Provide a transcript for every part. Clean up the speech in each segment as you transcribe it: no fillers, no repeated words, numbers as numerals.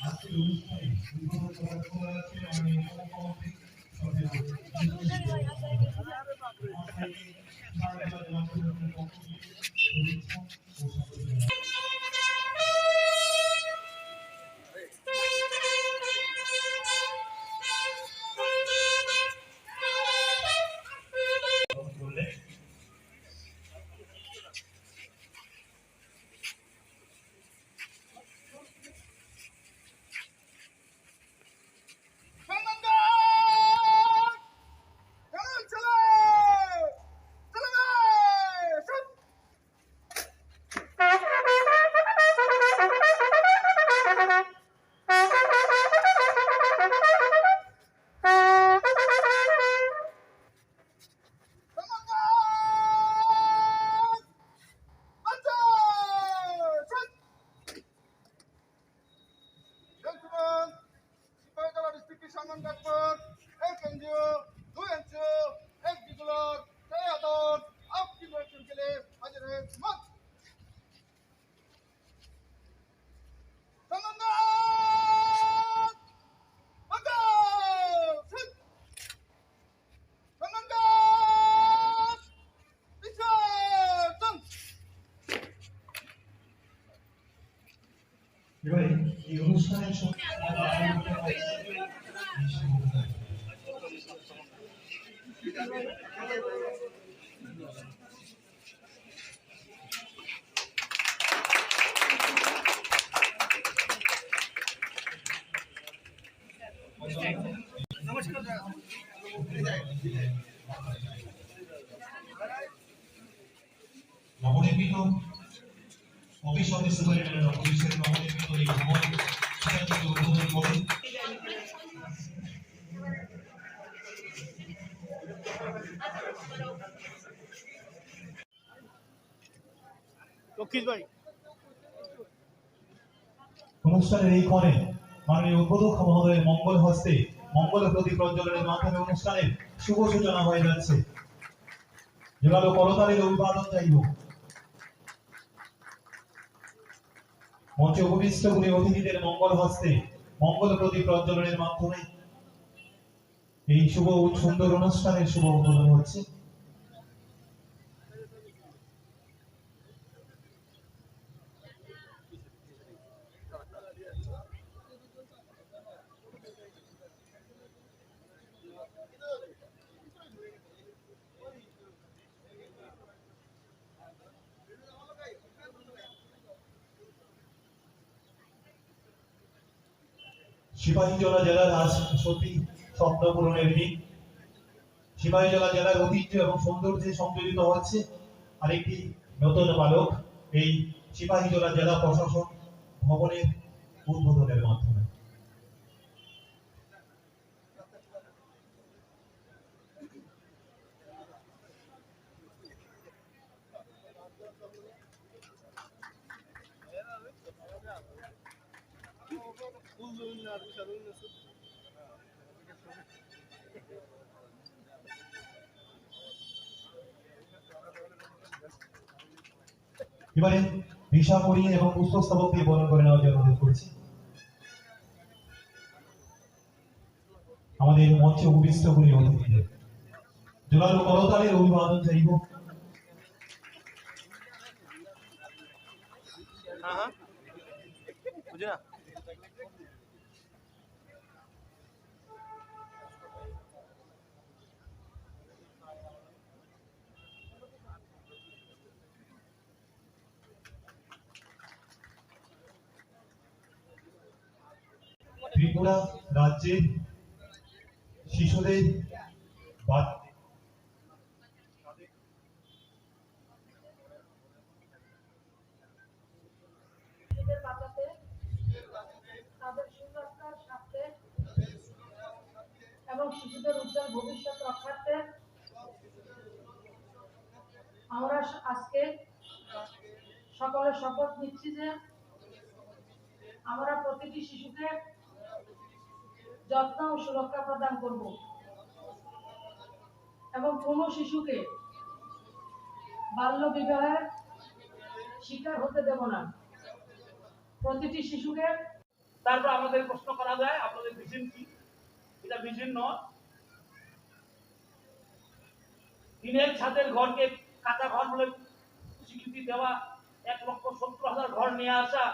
আজকের অনুষ্ঠানে উদ্বোধন করার সময় আছে আমি মুখ্যমন্ত্রী এবারে এই অনুষ্ঠানের নবনির্মিত অফিস সুপারিনটেন্ডেন্ট অফ পুলিশের নবনির্মিত এই ভবন শিক্ষার্থীকে উদ্বোধন করেন। অনুষ্ঠানের এই ক্ষণে মাননীয় উদ্বোধক মহোদয়ের মঙ্গল হস্তে মঙ্গল প্রদীপ প্রজ্বলনের মাধ্যমে অনুষ্ঠানের শুভ সূচনা হয়ে যাচ্ছে। জোরালো করতালির অভিবাদন চাইব। মঞ্চে উপবিষ্ট গুণী অতিথিদের মঙ্গল হস্তে মঙ্গল প্রদীপ প্রজ্বলনের মাধ্যমে এই শুভ সুন্দর অনুষ্ঠানের শুভ উদ্বোধন হচ্ছে। সিপাহীজলা জেলার আজ সত্যি স্বপ্ন পূরণের দিন। সিপাহীজলা জেলার ঐতিহ্য এবং সৌন্দর্যে সংযোজিত হচ্ছে আরেকটি নতুন বালক এই সিপাহীজলা জেলা প্রশাসন ভবনের উদ্বোধনের মাধ্যমে। এবারে ভিসা পড়িয়ে এবং পুষ্পস্তবক দিয়ে বরণ করে নেওয়ার জন্য অনুরোধ করছি। আমাদের মঞ্চে উপবিষ্ট গুণী অতিথিদের জোরালো করতালির অভিবাদন চাইব। ত্রিপুরা রাজ্যের শিশুদের এবং শিশুদের উজ্জ্বল ভবিষ্যৎ রক্ষার্থে আমরা আজকে সকলে শপথ নিচ্ছি যে আমরা প্রতিটি শিশুকে যত্ন ও সুরক্ষা প্রদান করব এবং কোনো শিশুকে বাল্য বিবাহের শিকার হতে দেব না। প্রতিটি শিশুকে তারপর আমাদের প্রশ্ন করা যায় আপনাদের ভিশন কি? এটা ভিশন নয়। টিনের ছাদের ঘরকে কাঁচা ঘর বলে স্বীকৃতি দেওয়া, 1,70,000 ঘর নিয়ে আসা,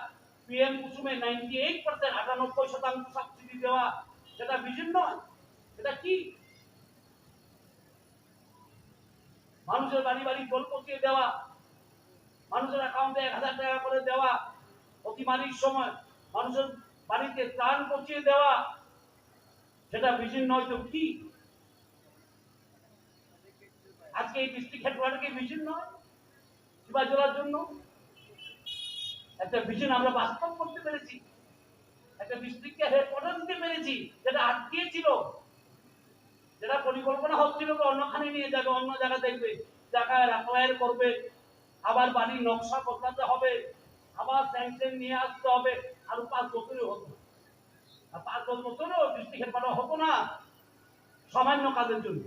পিএম কুসুমে 98% 98% সাবসিডি দেওয়া, সেটা ভিশন নয়? এটা কি? মানুষের বাড়ি বাড়ি জল পৌঁছে দেওয়া, মানুষের অ্যাকাউন্টে 1,000 টাকা করে দেওয়া, অতিমারির সময় মানুষের বাড়িতে ত্রাণ পৌঁছে দেওয়া, সেটা ভিশন নয় তো কি? আজকে এই ডিস্ট্রিক্ট হেডকোয়ার্টারকে ভিশন নয় শিবাই জেলার জন্য? একটা ভিশন আমরা বাস্তব করতে পেরেছি, একটা ডিস্ট্রিক্টকে হেডকোয়ার্টার দিতে পেরেছি, যেটা আটকে ছিল, যেটা পরিকল্পনা হচ্ছিল অন্যখানে নিয়ে যাবে, অন্য জায়গা দেখবে, জায়গায় অ্যাপ্লায়ার করবে, আবার বাড়ির নকশা বদলাতে হবে, আবার স্যাংশন নিয়ে আসতে হবে, আর 5 বছরই হতো, আর 5-10 বছরও ডিস্ট্রিক্ট হেডকোয়ার্টার হতো না সামান্য কাজের জন্য।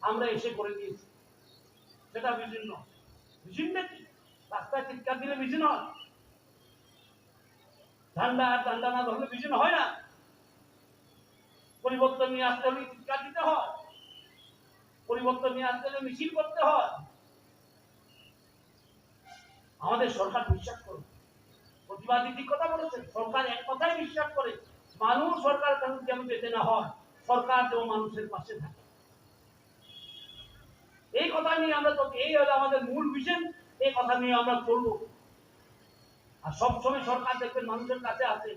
আমরা এসে করে দিয়েছি, সেটা ভিশন নয়। ভিশনটা কি? রাস্তায় চিৎকার দিলে ভিশন হয়? ঠান্ডা আর ঠান্ডা না ধরলে ভিশন হয় না? পরিবর্তন নিয়ে আসতে হলে চিৎকার দিতে হয়, পরিবর্তন নিয়ে আসতে হলে মিছিল করতে হয়। আমাদের সরকার বিশ্বাস করে, প্রতিবাদী ঠিক কথা বলেছেন, সরকার এক কথাই বিশ্বাস করে, মানুষ সরকার যেন যেতে না হয়, সরকার যেন মানুষের পাশে থাকে। এই কথা নিয়ে আমরা তো, এই হলো আমাদের মূল ভিশন, এই কথা নিয়ে আমরা চলবো। আর সবসময় সরকার দেখবেন মানুষের কাছে আছে,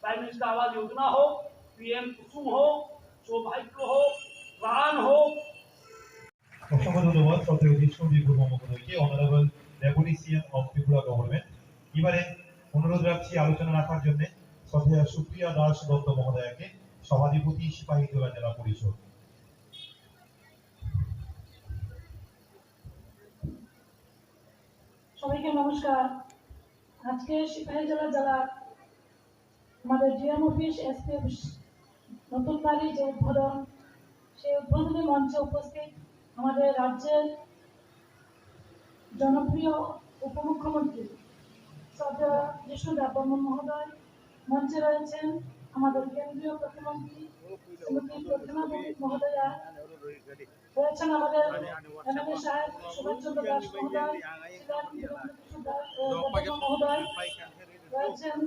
প্রাইম মিনিস্টার আবাস যোজনা হোক, পিএম কুসুম হোক, সৌভাগ্য হোক, প্রাণ হোক। অসংখ্য ধন্যবাদ শ্রদ্ধেয় কৃষ্ণ বিপুল মহোদয়কে, honourable deputy CM of Tripura government. এবারে অনুরোধ রাখছি আলোচনা রাখার জন্য শ্রদ্ধেয় সুপ্রিয়া দাস দত্ত মহোদয়াকে, সভাধিপতি সিপাহীজলা জেলা পরিষদ। সবাইকে নমস্কার। আজকে সিপাহীজলা জেলার আমাদের ডিএম অফিস, এসপি অফিস নতুন বাড়ি যে উদ্বোধন, সেই উদ্বোধনী মঞ্চে উপস্থিত আমাদের রাজ্যের জনপ্রিয় উপমুখ্যমন্ত্রী শ্রদ্ধেয় জিষ্ণু দেববর্মন মহোদয়, মঞ্চে রয়েছেন আমাদের কেন্দ্রীয় প্রতিমন্ত্রী শ্রীমতী প্রতিমা ভৌমিক মহোদয়া, রয়েছেন আমাদের এমএলএ সাহেব সুভাষচন্দ্র দাস মহোদয়, মহোদয়, রয়েছেন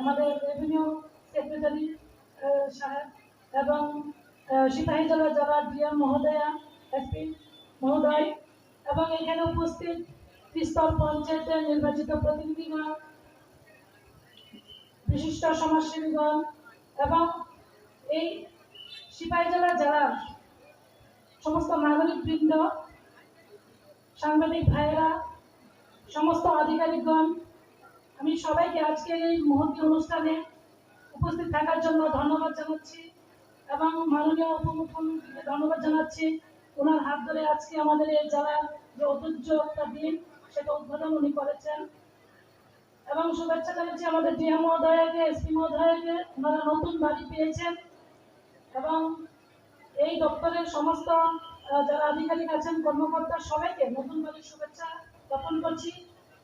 আমাদের রেভিনিউ সেক্রেটারি সাহেব, এবং সিপাহীজলা জেলার ডিএম মহোদয়া, এসপি মহোদয়, এবং এখানে উপস্থিত ত্রিস্তর পঞ্চায়েতের নির্বাচিত প্রতিনিধিগণ, বিশিষ্ট সমাজসেবীগণ, এবং এই সিপাহীজলা জেলার সমস্ত নাগরিকবৃন্দ, সাংবাদিক ভাইয়েরা, সমস্ত আধিকারিকগণ, আমি সবাইকে আজকে এই মহতী অনুষ্ঠানে উপস্থিত থাকার জন্য ধন্যবাদ জানাচ্ছি, এবং মাননীয় উপমুখ্যমন্ত্রীকে ধন্যবাদ জানাচ্ছি। ওনার হাত ধরে আজকে আমাদের এই জেলার যে ঐতিহ্য একটা দিন, সেটা উদ্বোধন উনি করেছেন, এবং শুভেচ্ছা জানাচ্ছি আমাদের ডিএম মহোদয়কে, এসপি মহোদয়কে, ওনারা নতুন বাড়ি পেয়েছেন, এবং এই দপ্তরের সমস্ত যারা আধিকারিক আছেন, কর্মকর্তা, সবাইকে নতুন বাড়ির শুভেচ্ছা জ্ঞাপন করছি।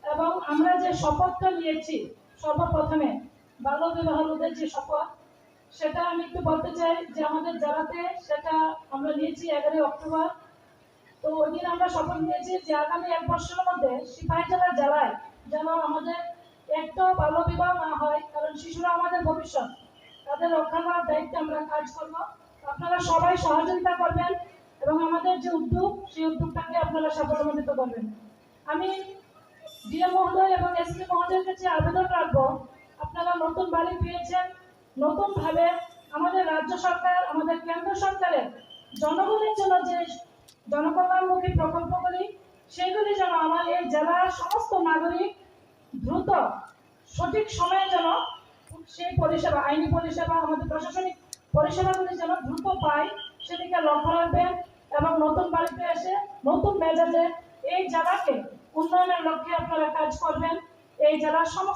এবং আমরা যে শপথটা নিয়েছি সর্বপ্রথমে বাল্য বিবাহ রোধের যে শপথ, সেটা আমি একটু বলতে চাই যে আমাদের জেলাতে সেটা আমরা নিয়েছি 11 অক্টোবর। তো ওই দিন আমরা শপথ নিয়েছি যে আগামী 1 বছরের মধ্যে সিপাহীজলা জেলায় যেন আমাদের একটাও বাল্য বিবাহ না হয়, কারণ শিশুরা আমাদের ভবিষ্যৎ, তাদের রক্ষা করার দায়িত্বে আমরা কাজ করব। আপনারা সবাই সহযোগিতা করবেন এবং আমাদের যে উদ্যোগ, সেই উদ্যোগটাকে আপনারা সাফল্যমণ্ডিত করবেন। আমি ডিএম মহোদয় এবং এসপি মহোদয়ের কাছে আবেদন রাখবো, আপনারা নতুন বাড়ি পেয়েছেন, নতুন ভাবে আমাদের রাজ্য সরকার, আমাদের কেন্দ্র সরকারের জনগণের জন্য যে জনকল্যাণমুখী প্রকল্পগুলি, সেগুলি যেন আমার এই জেলার সমস্ত নাগরিক দ্রুত সঠিক সময়ে যেন সেই পরিষেবা, আইনি পরিষেবা, আমাদের প্রশাসনিক পরিষেবাগুলি যেন দ্রুত পায়, সেদিকে লক্ষ্য রাখবেন, এবং নতুন বাড়িতে এসে নতুন মেজাজে এই জেলাকে উন্নয়নের লক্ষ্যে আপনারা কাজ করবেন। এই জেলার সমস্ত